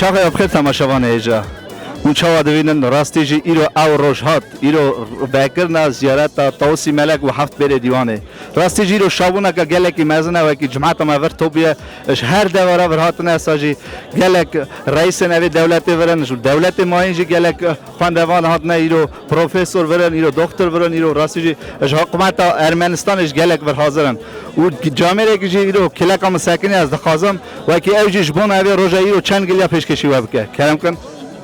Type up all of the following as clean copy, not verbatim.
شاقه بخیر تماشاوان ایجا اون چه دوینن راستی جی ایرو او روشهات ایرو بکرنا زیارت تا توسی ملک و هفت بره دیوانه راستی جی رو شابونا که گلکی مزنه و کی جماعت ما ور توبیه هر دوره ورهاتنه ساجی گلک رئیس نوی دولت ورن دولت ما جی گلک خواندوان هاتنه ایرو پروفسور ورن ایرو دکتر ورن ایرو راستی جی حکومت ارمنستانش گلک ور حاضرن و جامعه کی جی ایرو کلکام ساکنی از دخازم و کی اوجش بون اوی روزا ایرو چند گلیا پیشکشی و بکه کرم کن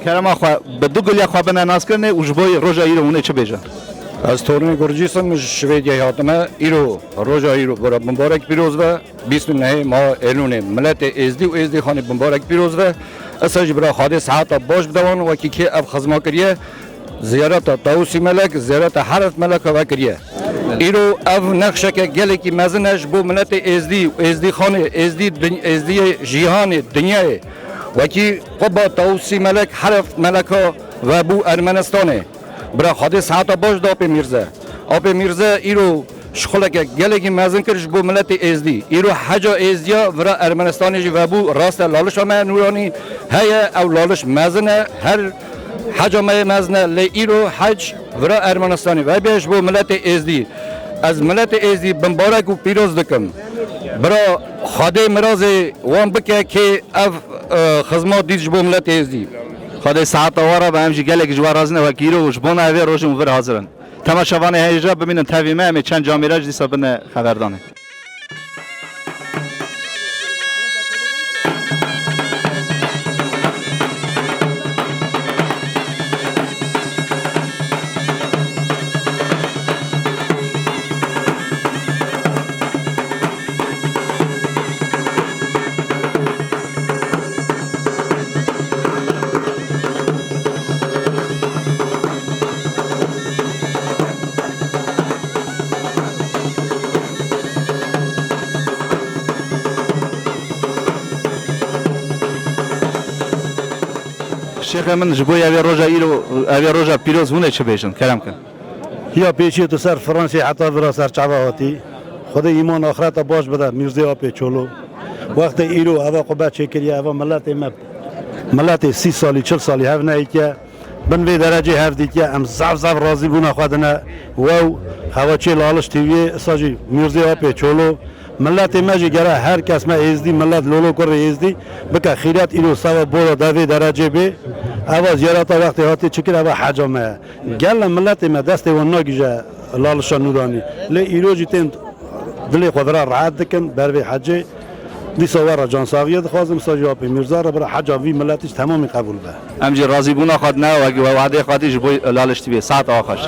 کرم آخوا به دو گلیا خواه بنا ناز کرنه و جبای روژا ایرو اونه چه بیجا؟ از تورن گرجیستان شویدیا هاتمه ایرو روژا ایرو برا مبارک پیروز و 29 ماه ایلون ملت ازدی و ازدی خانه مبارک پیروز و اساج برا خاده ساعت باش بدوان و کی اب خزما کریه زیارت تاوسی ملک زیارت حرف ملک و کریه ایرو اف نقشه که گله کی مزنش بو ملت ازدی خانه ازدی جهان دنیای وکی قبا توسی ملک حرف ملکا و بو ارمنستانه برا خاده ساعت باش دا آپ میرزا ایرو شخلک گلگی مزن کرش بو ملت ازدی ایرو حجا ازدیا ورا ارمنستانی و بو راست لالش ما نورانی هيا او لالش مزنه هر حجا ما مزنه لی ایرو حج ورا ارمنستانی و بیش بو ملت ازدی از ملت ازدی بمبارک و پیروز دکم برا خاده مراز وان بکه که اف خدمات دیج بو ملت ازدی خاده ساعت وارا به همجی گلک جوار رازنه و گیرو و جبون اوی روژ مور حاضرن تماشاوان هیجا ببینن تویمه همه چند جامعه دیسا بنه خبردانه شیخ من جبوی اوی روژا پیروز هونه چه بیشن کرم کن یا پیچی تو سر فرانسی حتی برا سر چواهاتی خود ایمان آخرت باش بده میرزی آپی چولو وقت ایرو اوه قبه چه کریه اوه ملت 30 سالی 40 سالی هف نه که بنوی درجه هف دی که ام زف راضی بونه خودنه و هوا چه لالش تیویه ساجی میرزی آپی چولو ملت ماجی گره هر کس ما ازدی ملت لولو کر ازدی بکه خیرات ایرو سوا بولا دوی درجه به اوا زیارت وقتی هاتی چکر اوا حجامه گل ملت ما دست و ناگیجه لالش نورانی لی ایرو جیتن دلی خودرا راحت دکن بر به حج دیسا ورا جان ساویه خواستم ساجی اپی میرزا را برای حج وی ملتش تمامی قبول به امجی راضی بونا خود نه و وعده خودی جبوی لالش تیوی ساعت آخاش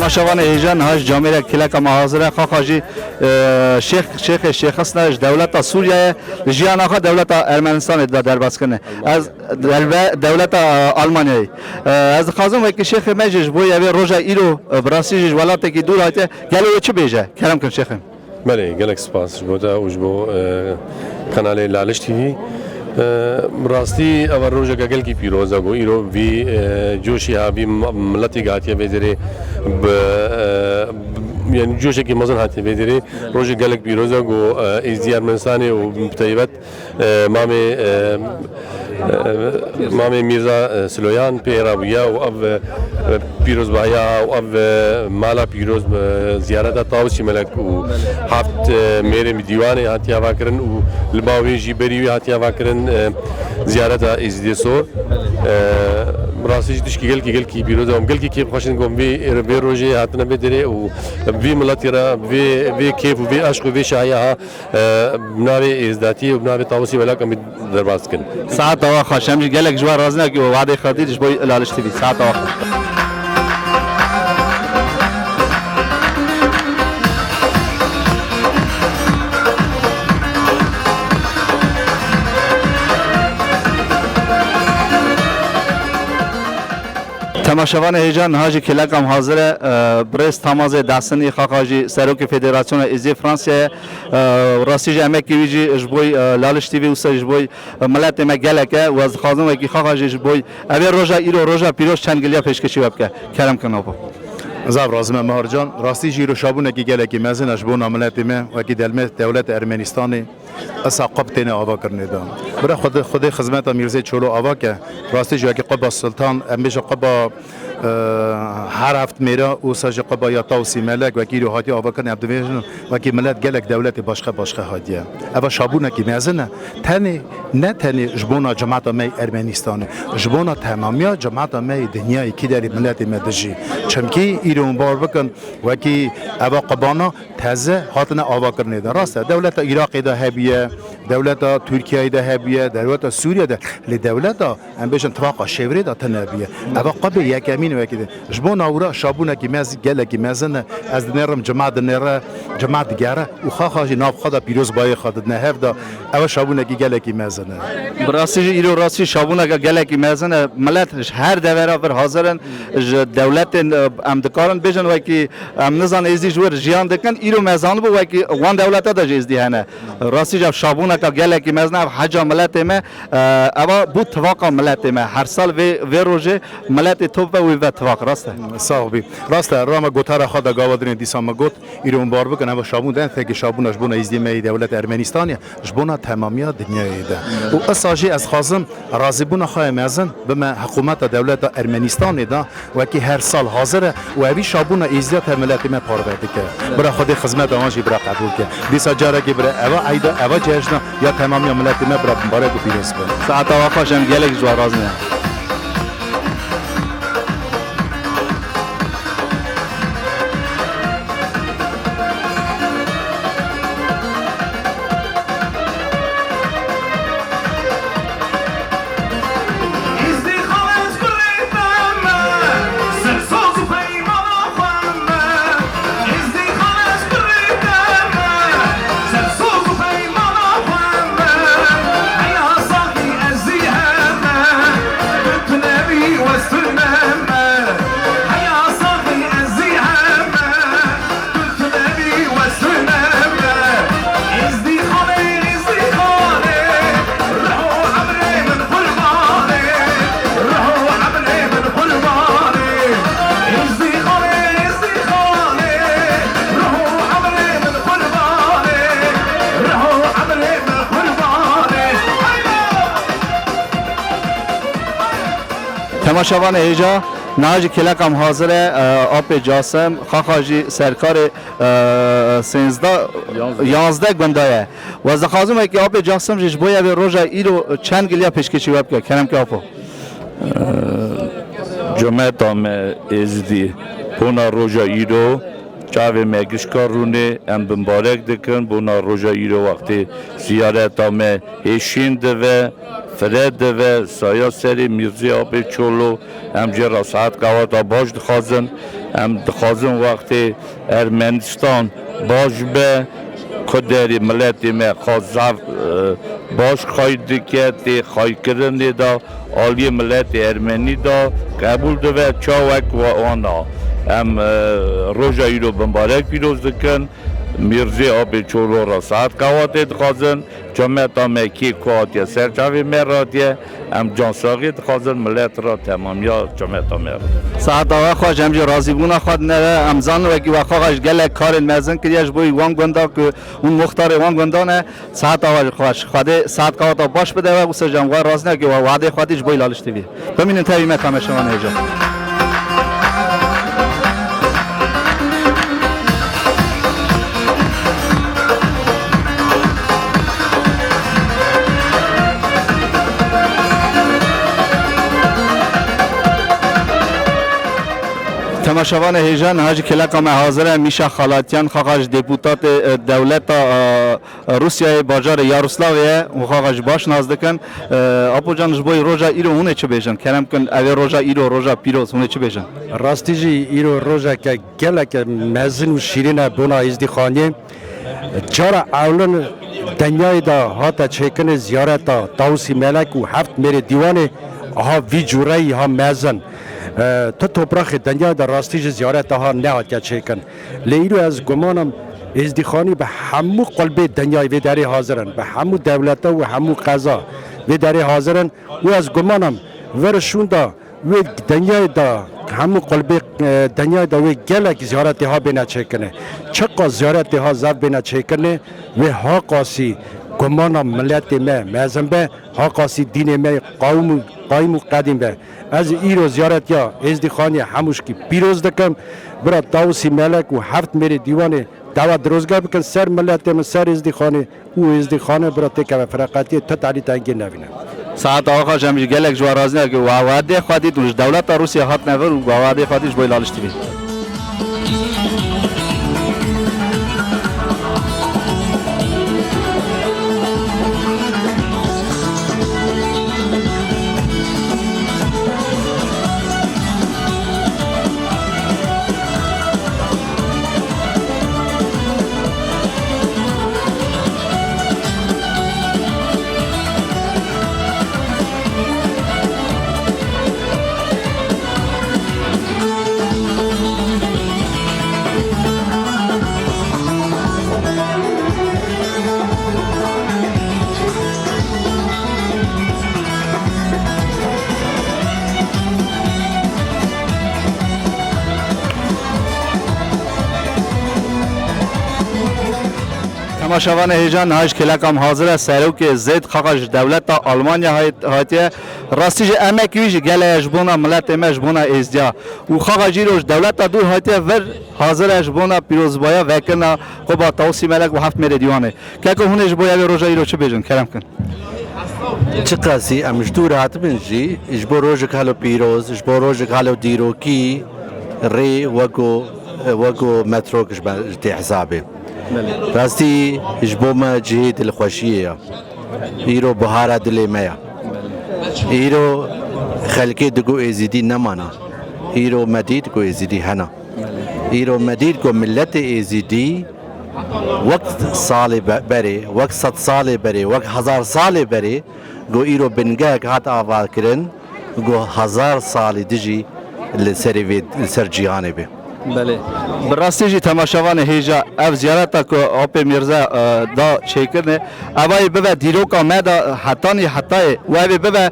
تماشاوان ایجان هاش جامعه کلک ما حاضره خاخاجی شیخ اسناش دولت سوریه جیان آخا دولت ارمنستان در باز کنه از دولت آلمانی از خازم و که شیخ مجش بوی اوی روزا ایرو براسیج ولات کی دور هاته گلو چه بیجه کرم کن شیخ بله گلک سپاس بودا وجبو کانال لالش تیوی راستی اول روزا گل کی پیروزا گو ایرو وی جوشی ها وی ملتی گاتیه بذاره یعنی جوشی که مزن هاتی بذاره روزا گلک پیروزا گو ازدیار منسانی و بتایبت مام میرزا سلویان پیرابیا و اب پیروز بایا و اب مالا پیروز زیارت تاوسی ملک و هفت میره دیوانه هاتیا واکرن و لباوی جیبری هاتیا واکرن زیارت ازدی سور راستی دیش کی گل کی پیروز هم گل کی خوشن گم بی روزی هاتنه بدره و بی ملتی را بی کیف و بی عشق و بی شایعه بناوی ازداتی و بناوی تاوسی ملک هم درباز کن ساعت آخاش همجی گلک جوار رازنه که وعده خودی جبوی لالش تیوی ساعت آخاش تماشاوان هیجان هاجی کلکم حاضر برست تماز دستنی خاقاجی سروک فدراسیون ازی فرانسیا راستی جمع کیویجی جبوی لالش تیوی و سر جبوی ملت مگلکه و از خازم و کی خاقاجی جبوی اوی روزا ایرو روزا پیروز چند گلیا پیشکشی وبکه کرم کنابو زاب رازم مهرجان راستی جیرو شابونه کی گله کی مزن اشبون عملت ما و کی دولت ارمنستانی اسا قبطنه آوا کرنه دام برای خود خدمت میرزا چولو آوا که راستی جو کی قبا سلطان امش قبا هر هفت میرا او ساج قبا یا توسی ملک و کی رو هاتی آوا کرنه عبدویژن و کی ملت گلک دولت باشخه هادیه اوا شابونه کی مزن تنی نه تنی جبونا جماعت می ارمنستانی جبونا تمامی جماعت می دنیای کی داری ملت مدجی چمکی ایران بار بکن و کی اوا قبانا تازه هاتنه آوا کرنه ده راسته دولت عراق ده هبیه دولت ترکیه ده هبیه دولت سوریه ده لدولت ام بهشن اتفاق شوری ده تنبیه اوا قبل یک امین و کی جبون اورا شابونه کی مز گله کی مزن از نرم جماعت نره جماعت دیگره و خاخاجی ناب خدا پیروز بای خدا نه هفدا اوا شابونه کی گله کی مزن براستی ایرو راستی شابونه گله کی مزن ملت هر دوره بر حاضرن دولت امدکارن بجن و کی ام نزان ازی جور جیان دکن ایرو مزان بو و کی وان دولت ده جزدی هنه راستی جاب شابونه کا گله کی مزن حج ملت ما اوا بو توقع ملت ما هر سال و روزه ملت توپ و اتفاق راسته صاحبی راسته راما گوتارا خدا گاودرین دیسام گوت ایران بار بکن اوا شابون دن ثقه شابون اجبون ازدی می دولت ارمنستانی اجبون تمامی دنیای ده و اساجی از خازم راضیبون خای مزن به حکومت دولت ارمنستان ده و کی هر سال حاضر و اوی شابون ازدی ملت ما پارورده که برای خود خدمت آنجی برای قبول که دیسا جاره که برای اوا ایدا اوا جشن یا تمامی ملت ما برای مبارک و پیروز بن ساعت واقعا گلک جوار رازنه تماشاوان هیجا ناج کلکم حاضر آپ جاسم خاخاجی سرکار 11 گندایه و از خازم که آپ جاسم جش بویا به روزا ایرو چند گلیا پیشکشی وب که کنم که آپو جمعت هم ازدی بونا روزا ایرو چاوی مگشکار رونه ام بمبارک دکن بونا روزا ایرو وقتی زیارت هم هشین دوه فرد و سایه سری میرزی آب چولو هم جرا ساعت قوات باش دخوازن هم دخوازن وقتی ارمنستان باش به کدری ملتی ما خوازف باش خواهید که تی خواهی کردن دا آلی ملت ارمنی دا قبول دو و چاوک و آنا هم روژایی رو بمبارک پیروز دکن میرزی آب چولو را ساعت قوات دخوازن جمعت هم کی کوات سرچاوی مرادیه ام جانساقی دخوازن ملت را تمامیا جمعت هم مراد ساعت آقا خواهش همجی راضی بونا خواهد نره امزان و که وقاقش گله کار مزن کریش بوی وان گندا که اون مختار وان گندانه ساعت آقا خواهش خواهده ساعت قوات باش بده و بسر جمعه راز نه که وعده خواهدیش بوی لالش تیوی بمینن تاویمه کامشمان هجا تماشاوان هیجان حاج کلکم حاضر میشه خالاتیان خواهش دیپوتات دولت روسیای باجار یاروسلاویه و خواهش باش نازدکن اپو جان جبوی روزا ایرو هونه چه بیشن کرم کن اوی روزا ایرو روزا پیروز هونه چه بیشن راستی جی ایرو روزا که گلک مزن و شیرین بونا ازدی خانیه چرا اولن دنیای دا هاتا چکن زیارت دا تاوسی ملک و هفت میره دیوانه ها وی جورایی ها مزن تو توپراخ دنیا در راستیج زیارت ها نهات چکن لیرو از گمانم ازدیخانی به همو قلب دنیای و داری حاضرن به همو دولت و همو قضا و داری حاضرن و از گمانم ورشون دا و دنیای دا همو قلب دنیای دا و گلک زیارت ها بنا چکنه چقا زیارت ها زب بنا چکنه و ها قاسی گمانم ملت ما مازن به ها قاسی دین ما قایم و قدیم به از ایرو زیارت یا ازدیخانی هموش کی پیروز دکم برا داوسی ملک و هفت میری دیوانه دعوت درستگاه بکن سر ملت من سر ازدیخانه او ازدیخانه برا تکه فرقاتی تتعلی تنگی نبینه ساعت آخر جمعی گلک جوارازنه که وعده خواهدی توش دولت روسیه هات نور و وعده خواهدیش باید لالشتی بید تماشاوان هیجان نهایش کلکم حاضر است سرو که زید خاقش دولت تا آلمانیا هایتیه راستیج امکیویش گله بونا ملت مش بونا ازدیا و خاقش روش دولت تا دور هایتیه ور حاضر بونا پیروزبایا وکنا خوبا توسی ملک و هفت میره دیوانه که هونش بایا روزا ایرو چه بجن کرم کن چقاسی امجدور هاتمنجی اجبو روزك هالو بيروز اجبو روزك هالو ديروكي ري وقو متروك جتي حسابي راستي اجبو ما جهيد الخوشية ايرو بهارة دلي ميا ايرو خلقي دقو ازيدي نمانا ايرو مديد كو ازيدي هنا ايرو مديد كو ملت ازيدي وقت سال بري وقت 100 سال بري وقت 1000 سال بري گو ایرو بنگاک هات آواز کرن گو 1000 سال دیجی لسر جیانه به بله براستی جی تماشاوان هیجا اف زیارت کو آپ میرزا دا چیکرنه اوای ببا دیروکا مدا حتانی حتای و اوای ببا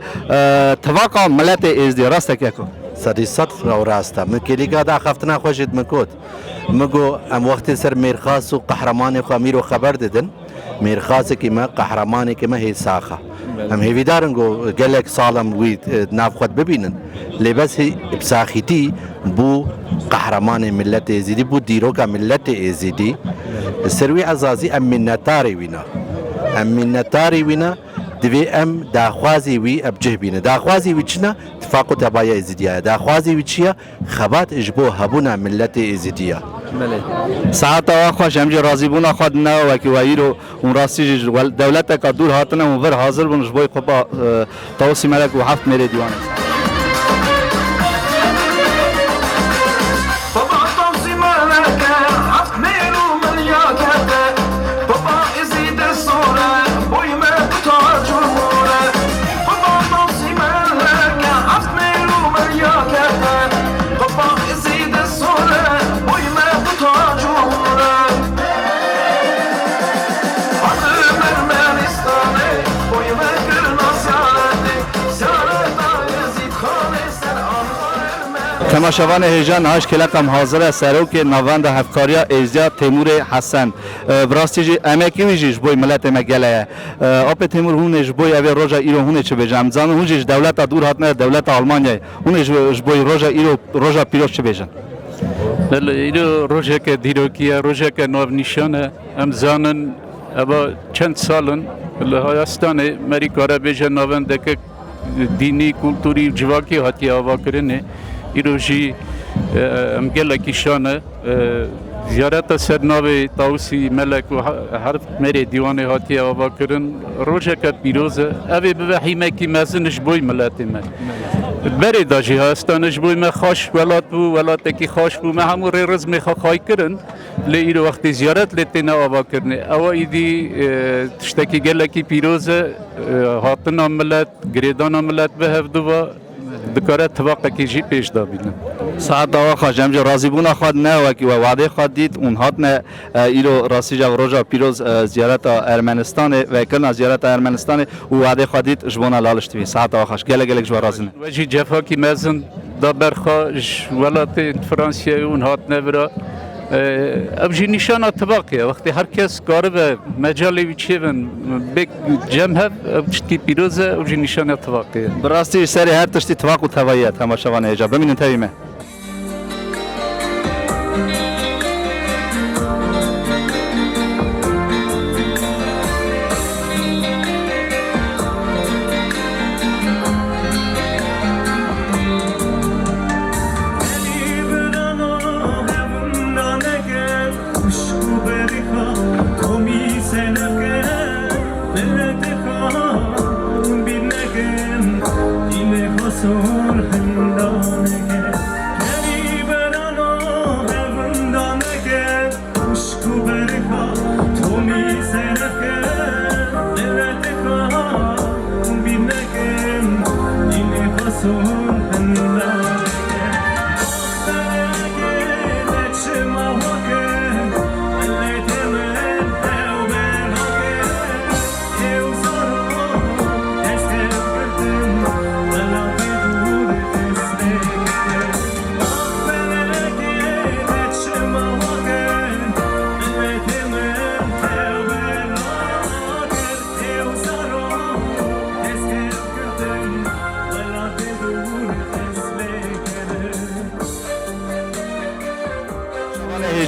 توقع ملت از دی راست که کو سری صد و راسته مکلی که دا خفتنا خوشید مکود مگو ام وقت سر میرخاص و قهرمان خامیر و خبر دادن میرخاص کی ما قهرمان کی ما هی ساخه هم هیویدارن گو گلک سالم وید ناف خود ببینن لباس بساخیتی بو قهرمان ملت ازیدی بو دیروکا ملت ازیدی سروی عزازی ام منتاری وینا دوی ام داخوازی وی ابجه بینه داخوازی وی چنا تفاقو تبایا ازیدیا داخوازی وی چیا خبات اجبو هبونا ملت ازیدیا ساعت آخر جمعی راضی بونا خود نه و که وایرو اون راستی دولت کا دور هاتنه اون ور حاضر بونش بای خوبا توسی ملک و هفت میره دیوانه تماشاوان هیجان هاش کلکم حاضر سرو که نواند هفکاریا ایزیا تیمور حسن براستی جی امکی ویجیش بوی ملت مگله آپ تیمور هونش بوی اوی روزا ایرو هونه چه بجام زان هونش دولت دور هاتنه دولت آلمانیا هونش بوی روزا ایرو روزا پیروز چه بجن ایرو روزا که دیروکیه روزا که نو نشانه ام زانن ابا چند سالن لهایستانه مری کارا بجن نواند که دینی کلتوری جواکی هاتی آوا کرنه ایروژی امگل کیشانه زیارت سرناوی تاوسی ملک و هر مری دیوانه هاتی آوا کرن روزه که پیروزه اوی به وحیمه کی مزنش بوی ملتی من بری داجی هستانش بوی من خوش ولات بو ولات کی خوش بو من همون رز می خواهی کرن لی ایرو وقتی زیارت لیتینه آوا کرنه اوا ایدی تشتکی گل کی پیروزه هاتنا ملت گریدان ملت به هفدوا دکاره طبقه که جی پیش دا بینن ساعت آقا جمجه راضی بونا خود نه و وعده خود دید اون هات نه ایرو راستی جا روزا پیروز زیارت ارمنستان و کلنا زیارت ارمنستان و وعده خود دید جبونا لالشتوی ساعت آقاش گله گله جوا راضی نه وجی جفا کی مزن دا برخا ولات فرانسیه اون هات نبرا ابجی نشان طبقه وقتی هر کس کار به مجالی ویچیون بک جمع ابجی پیروزه ابجی نشان طبقه براستی سری هر تشتی طبق و توایت همه شوانه ایجا ببینن تایمه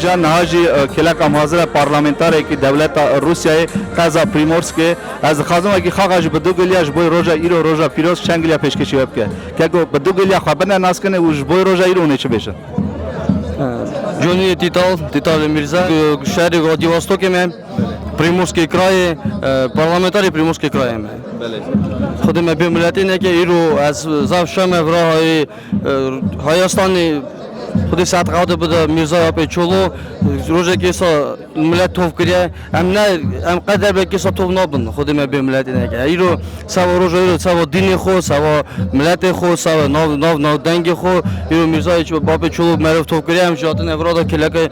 جان نهاجی کلک حاضر پارلمانتاری که دولت روسیه قضا پریمورسک از خازم کی خواهش به دو گلیاش بوی روزا ایرو روزا پیروز چنگلیا پیشکشی وبکه که به دو گلیا خبرن ناس کنه و بوی روزا ایرو نه چه بشه جونی تیتال میرزا شهر وладивосток में приморский край парламентарий приморский край में خود ما به ملتی نه که ایرو از زافشام ورای هایستانی خود ساعت قاعد بده میرزا به چولو روزه که سا ملت توف کریه ام نه ام قدر به که سا توف نبن خود ما به ملت نه که ایرو سوا روزه ایرو سوا دین خو سوا ملت خو سوا ناو دنگ خو ایرو میرزا چه باب چولو معرف توف کریه ام جات نه ورا که لکه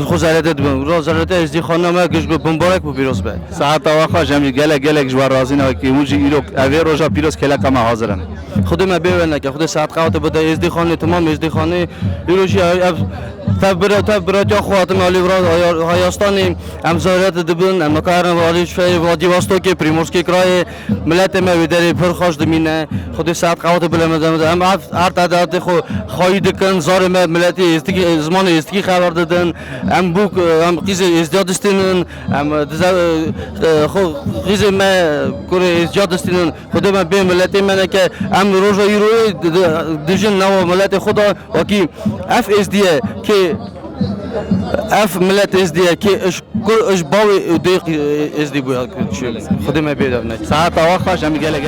خو زرده دبن روز زرده از دی خانم گش به بمبارک به پیروز به ساعت آقا جمعی گله جوار راضی نه که موجی ایرو اوی روزا پیروز کلک ما حاضرن خود ما به که خود ساعت قاعد بده از دی خانه تمام از دی خانه ایروشی تبرات یا خواتم علی ورا هایستانی امزارات دبن ام کارن والیش فی وладивосток приморский край ملت ما بدری پر خوش دمینه خود ساعت قوت بله مدام ام ارت عدد خو خواهید کن زار ما ملتی استی زمان استی خبر دادن ام بوک ام قیز ازدیاد استینن ام خو قیز ما کره ازدیاد استینن خود ما به ملت من که ام روز ایروی دیجن نو ملت خدا وکی اف اس دی که اف ملت از دی که اش باوی دیق از دی بود خود ما بیاد نه ساعت آقا جمعی گله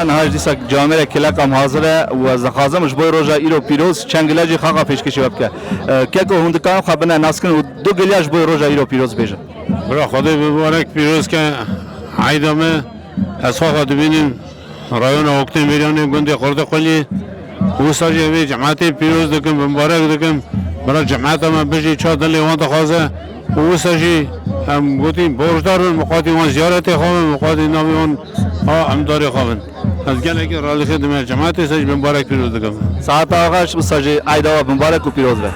نهاج دیسا جامعه کلک هم حاضره و از خازمش بوی روزا ایرو پیروز چنگلاجی خاقا پیشکشی وبکه که کو هندکان خبرنا ناسکن و دو گلیاش بوی روزا ایرو پیروز بیشه برا خدا مبارک پیروز که عیدامه از خواهد ببینیم رایون وقتی میریم گنده خورده خلی و ساجی جماعت پیروز دکم مبارک دکم برای جماعت ما بجی چه دلی وان دخوازه و ساجی هم گفتیم برجدار مقاطی وان زیارت خوام مقاطی نامی وان امداری خوام از گله که رالی خدمت جماعت ساجی مبارک پیروز دکم ساعت آقاش ساجی عیدا مبارک و پیروز به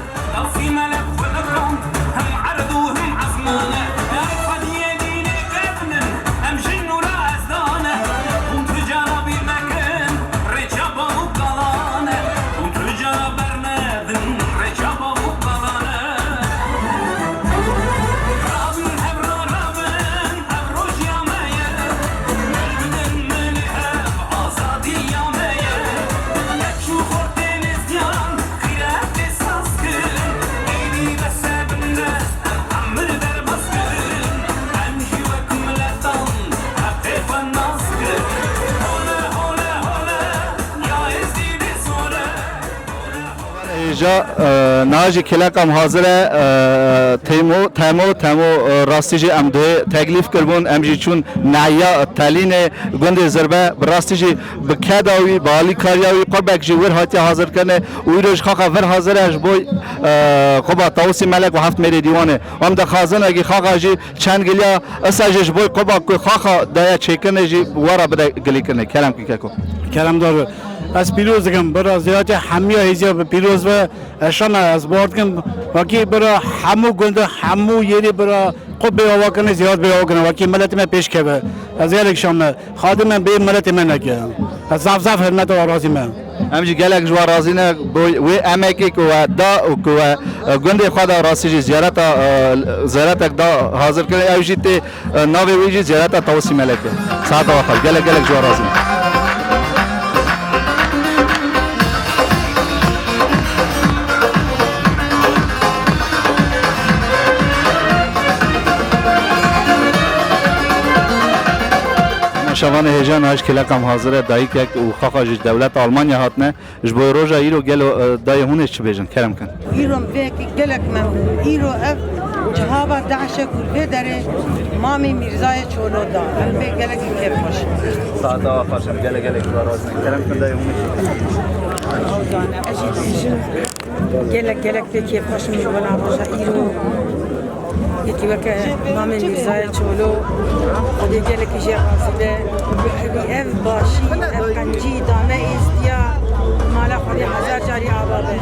جا ناجی کلاکم حاضره تیمو راستیجی ام دوی تکلیف کربون ام جی چون نعیا تالین گند زربه راستیجی بکداوی بالی کاریاوی قربک جی ور هاتی حاضر کنه ویروش خاقا ور حاضره اش بوی قبا توسی ملک و هفت میری دیوانه ام ده خازن اگه خاقا جی چند گلیا اساجش بوی قبا خاقا دایا چیکنه جی ورا بده گلی کنه کلام کی کو کلام دار از پیروز کم برای زیاد همیه هیچ پیروز و شان از بارد کم وکی برای همو گند همو یری برای قب به آوا کنه زیاد به آوا کنه وکی ملت من پیش که از یالک شام خادم من به ملت من نکه از زاف حرمت و راضی من امجی گلک جوار راضی نه و امکی کو دا و کو گند خدا راستی زیارت دا حاضر کنه ایجی ته ناوی ویجی زیارت توسی ملک ساعت آخر گلک جوار راضی شوان هجان هاش کلاکم حاضره دایی که او خاقاج دولت آلمانیا هاتنه جبو روزا ایرو گلو دای هونش چه بیجن کرم کن ایرو وکی گلک من ایرو اف جهابا دعشه کل داره مامی میرزای چولو دا البه گلک که باش ساعت آخرشم گلک راز کرم کن دای هونش گلک که باش میگونا روزا ایرو یکی وقت مامی میرزای چولو خودی گلک جه قاصده اف باشی اف قنجی دامه استیا مالا خودی هزار جاری آبابه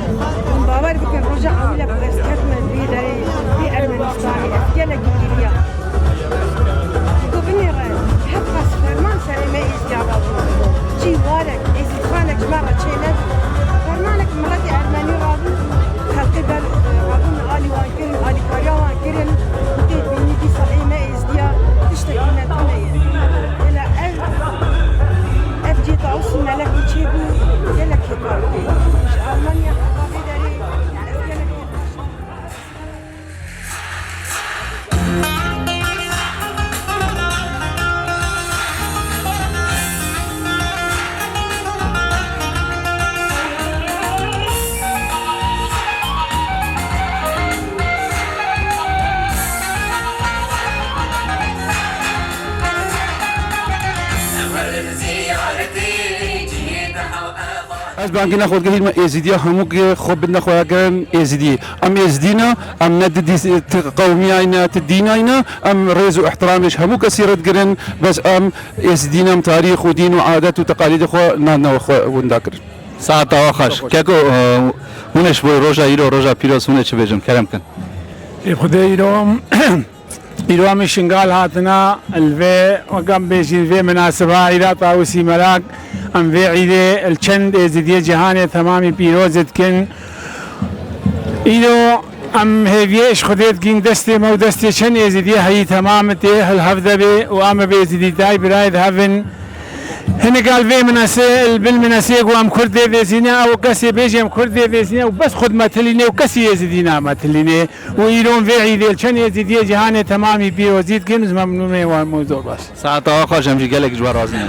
اون باور بکن روزا عویل برسکت من بیداری بی ارمنستانی اف گلک گیریا گوبینی رای هف قص فرمان سریمه استیا بابو چی وارک استخانک مرا چیند فرمانک ملت ارمنی رابو خلقی بل رابو آلی وان کرن آلی کاریا وان کرن دید بینی دی سریمه استیا تشتکی نتونه الا اف جیتا اوسی ملکی چی بو گلک کارکی آلمانیا خطابی داری اف گلک از بانکی نخود گفتیم ازدی همو که خوب بدن خواهد کردن ازدی ام ازدینا ام ند قومی اینا تدین اینا ام رئیس و احترامش همو کثیرت کردن بس ام ازدینا تاریخ و دین و عادت و تقالید خو نه خو وندکر ساعت آخرش که کو هونش بو روزا ایرو روزا پیروز هونه چه بیجن کرم کن خدا ایرو هم شنگال هاتنا الوی وقام بیشی الوی مناسبه ایرا طاوسی ملاک ام في عيدة الچند ازديه جهان تمامي بيروزت كن إلو ام هيفيش خديت كين دستي مو دستي چند ازديه هي تمامتي هالحفظة بي وام بازدي تاي برايد هفن هنا قال في مناسي بالمناسي قوام كردي ذيزينا او كسي بيجي ام كردي ذيزينا وبس خد ما تليني وكسي ازدينا ما تليني وإيرون في عيدة الچند ازديه جهان تمامي بيروزيت كن ممنونة والموضوع بس ساعت آخرش همجي گلك جوار رازين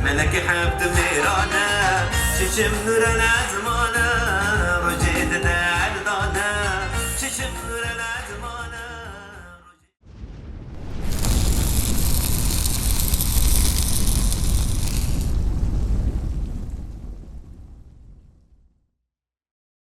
ملك حبت ميرانا ششم نور الازمانه